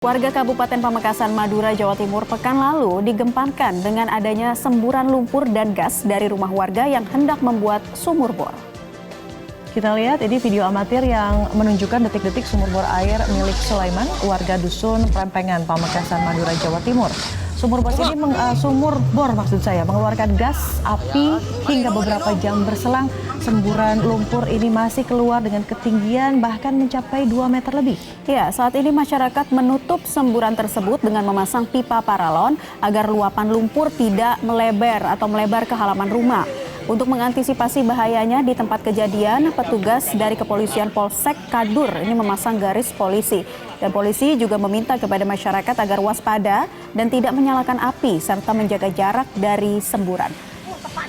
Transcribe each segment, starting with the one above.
Warga Kabupaten Pamekasan, Madura, Jawa Timur pekan lalu digemparkan dengan adanya semburan lumpur dan gas dari rumah warga yang hendak membuat sumur bor. Kita lihat ini video amatir yang menunjukkan detik-detik sumur bor air milik Sulaiman, warga dusun Prempengan, Pamekasan, Madura, Jawa Timur. Sumur bor mengeluarkan gas api hingga beberapa jam berselang. Semburan lumpur ini masih keluar dengan ketinggian bahkan mencapai 2 meter lebih. Ya, saat ini masyarakat menutup semburan tersebut dengan memasang pipa paralon agar luapan lumpur tidak melebar ke halaman rumah. Untuk mengantisipasi bahayanya di tempat kejadian, petugas dari Kepolisian Polsek Kadur ini memasang garis polisi. Dan polisi juga meminta kepada masyarakat agar waspada dan tidak menyalakan api serta menjaga jarak dari semburan.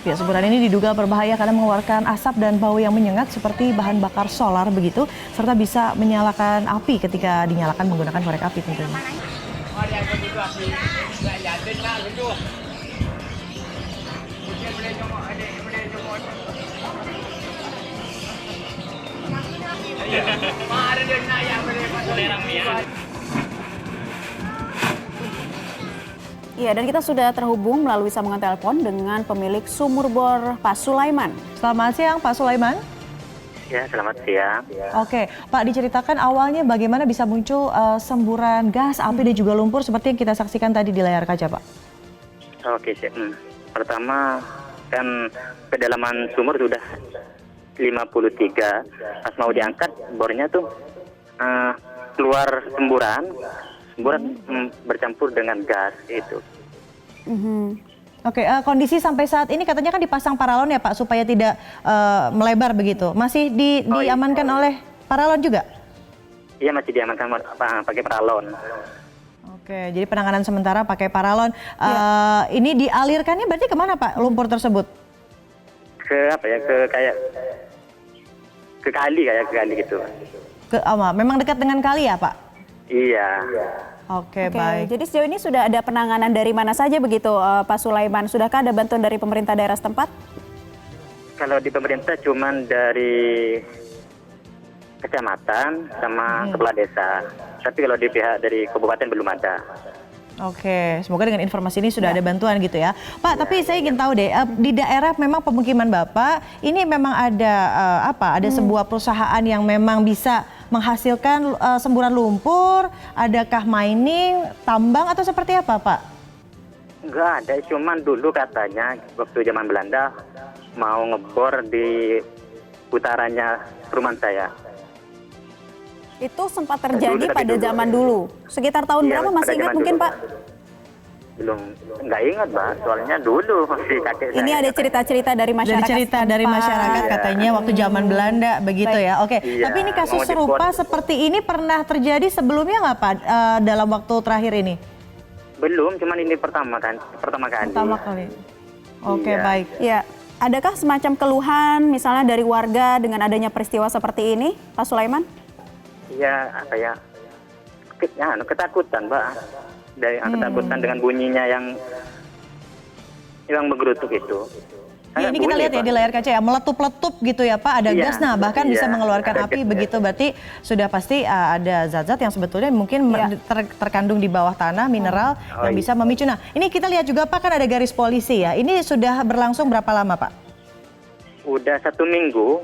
Ya, semburan ini diduga berbahaya karena mengeluarkan asap dan bau yang menyengat seperti bahan bakar solar begitu, serta bisa menyalakan api ketika dinyalakan menggunakan korek api tentunya. Iya, dan kita sudah terhubung melalui sambungan telepon dengan pemilik sumur bor, Pak Sulaiman. Selamat siang, Pak Sulaiman. Ya, selamat siang. Oke, Pak, diceritakan awalnya bagaimana bisa muncul semburan gas, api dan juga lumpur seperti yang kita saksikan tadi di layar kaca, Pak. Oke, pertama kan kedalaman sumur sudah 53. Pas mau diangkat bornya tuh keluar semburan bercampur dengan gas itu. Oke, kondisi sampai saat ini katanya kan dipasang paralon ya Pak supaya tidak melebar begitu. Masih diamankan oleh paralon juga? Iya, masih diamankan pakai paralon. Oke, jadi penanganan sementara pakai paralon. Ini dialirkannya berarti kemana Pak lumpur tersebut? Ke kali gitu. Memang dekat dengan kali ya Pak? Iya. Oke, baik. Jadi sejauh ini sudah ada penanganan dari mana saja begitu Pak Sulaiman? Sudahkah ada bantuan dari pemerintah daerah setempat? Kalau di pemerintah cuman dari kecamatan sama kepala desa. Tapi kalau di pihak dari kabupaten belum ada. Oke, semoga dengan informasi ini sudah ada bantuan gitu ya. Pak, tapi saya ingin tahu deh, di daerah memang pemukiman Bapak, ini memang ada ada sebuah perusahaan yang memang bisa menghasilkan semburan lumpur, adakah mining, tambang atau seperti apa Pak? Enggak ada, cuman dulu katanya waktu zaman Belanda mau ngebor di putarannya perumahan saya. Itu sempat terjadi pada zaman dulu. Sekitar tahun berapa masih ingat mungkin Pak? Belum, nggak ingat Mbak, soalnya dulu masih kakek saya. Ini ada cerita-cerita dari masyarakat. Dari cerita dari masyarakat katanya waktu zaman Belanda begitu ya. Oke, tapi ini kasus serupa seperti ini pernah terjadi sebelumnya nggak Pak dalam waktu terakhir ini? Belum, cuman ini pertama kali. Pertama kali. Oke, baik. Ya, adakah semacam keluhan misalnya dari warga dengan adanya peristiwa seperti ini, Pak Sulaiman? Iya, ketakutan Mbak. Ketakutan dengan bunyinya yang menggerutuk itu. Ya, ini kita lihat ya di layar kaca ya, meletup-letup gitu ya Pak, ada gas, nah bahkan bisa mengeluarkan api begitu, berarti sudah pasti ada zat-zat yang sebetulnya mungkin terkandung di bawah tanah, mineral yang bisa memicu. Nah, ini kita lihat juga Pak kan ada garis polisi ya, ini sudah berlangsung berapa lama Pak? Udah 1 minggu.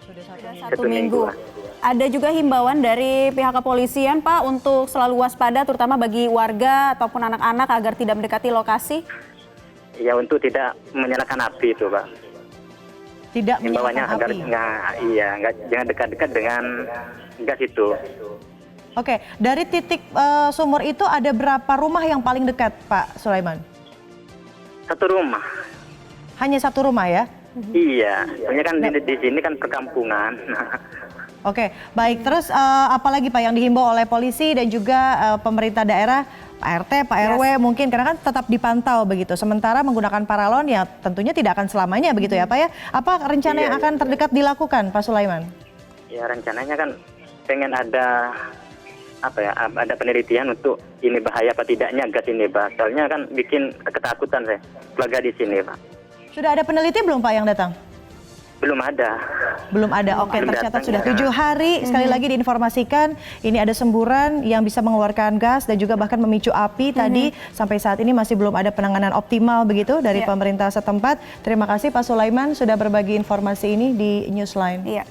Sudah satu minggu. Ada juga himbauan dari pihak kepolisian Pak untuk selalu waspada terutama bagi warga ataupun anak-anak agar tidak mendekati lokasi? Ya, untuk tidak menyalakan api itu Pak. Tidak himbauannya menyalakan api? Jangan dekat-dekat dengan gas itu. Oke, dari titik sumur itu ada berapa rumah yang paling dekat Pak Sulaiman? 1 rumah. Hanya 1 rumah ya? Iya, soalnya kan di sini kan perkampungan. Oke, baik. Terus apalagi Pak yang dihimbau oleh polisi dan juga pemerintah daerah, Pak RT, Pak RW mungkin karena kan tetap dipantau begitu. Sementara menggunakan paralon ya tentunya tidak akan selamanya begitu ya Pak ya. Apa rencana yang akan terdekat dilakukan Pak Sulaiman? Ya, rencananya kan pengen ada penelitian untuk ini bahaya apa tidaknya gas ini Pak. Soalnya kan bikin ketakutan saya keluarga di sini Pak. Sudah ada peneliti belum Pak yang datang? Belum ada. Belum ada. Oke, Belum tercatat datang, sudah ya. 7 hari. Sekali lagi diinformasikan, ini ada semburan yang bisa mengeluarkan gas dan juga bahkan memicu api. Tadi sampai saat ini masih belum ada penanganan optimal begitu dari pemerintah setempat. Terima kasih Pak Sulaiman sudah berbagi informasi ini di Newsline. Iya.